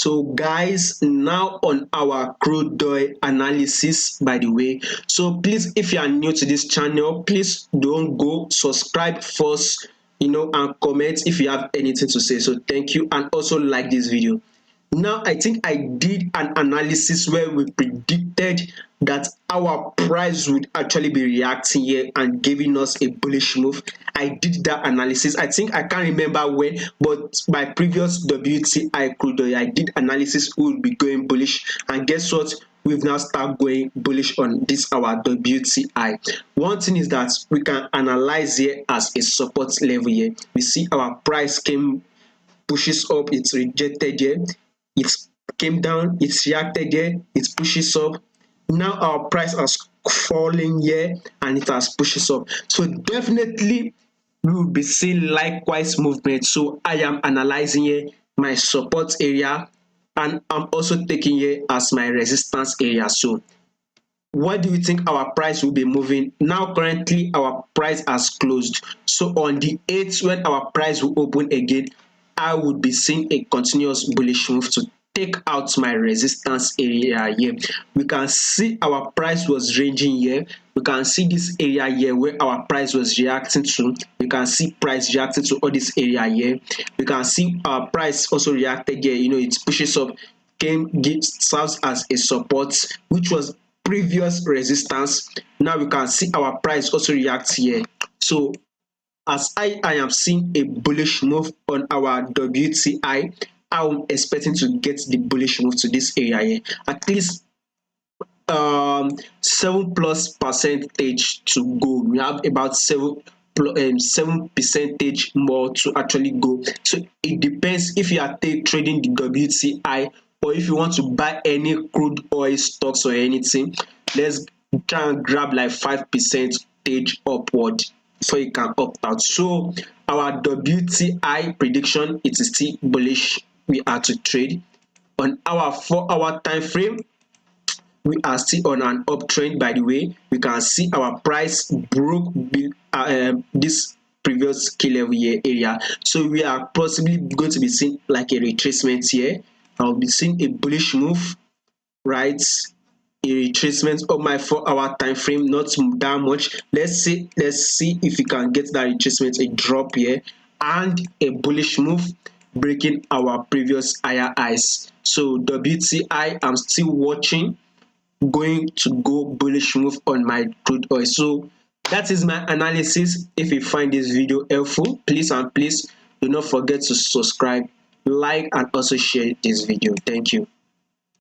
So guys, now on our crude oil analysis, by the way. So please, if you are new to this channel, please don't go, subscribe first, and comment if you have anything to say. So thank you, and also like this video. Now, I think I did an analysis where we predicted that our price would actually be reacting here and giving us a bullish move. I did that analysis. I think I can't remember when, but my previous WTI crude oil, I did analysis we will be going bullish. And guess what? We've now started going bullish on this our WTI. One thing is that we can analyze here as a support level here. We see our price pushes up, it's rejected here, it came down, it's reacted here, it pushes up. Now our price has fallen here and it has pushes up. So definitely we will be seeing likewise movement. So I am analyzing here my support area, and I'm also taking here as my resistance area. So what do you think our price will be moving? Now currently our price has closed. So on the 8th, when our price will open again, I would be seeing a continuous bullish move to take out my resistance area here. We can see our price was ranging here. We can see this area here where our price was reacting to. We can see price reacting to all this area here. We can see our price also reacted here. It pushes up, serves as a support, which was previous resistance. Now we can see our price also react here. So as I am seeing a bullish move on our WTI, I'm expecting to get the bullish move to this area here. At least 7+ percentage to go. We have about 7 percentage more to actually go. So it depends if you are trading the WTI, or if you want to buy any crude oil stocks or anything. Let's try and grab like 5 percentage upward before you can opt out. So our WTI prediction, it is still bullish. We are to trade on our 4-hour time frame. We are still on an uptrend. By the way, we can see our price broke this previous key level here area. So we are possibly going to be seeing like a retracement here. I'll be seeing a bullish move, right? A retracement of my 4-hour time frame, not that much. Let's see if we can get that retracement, a drop here, and a bullish move breaking our previous higher highs. So WTI, I'm still watching, going to go bullish move on my crude oil. So that is my analysis. If you find this video helpful, please do not forget to subscribe, like, and also share this video. Thank you.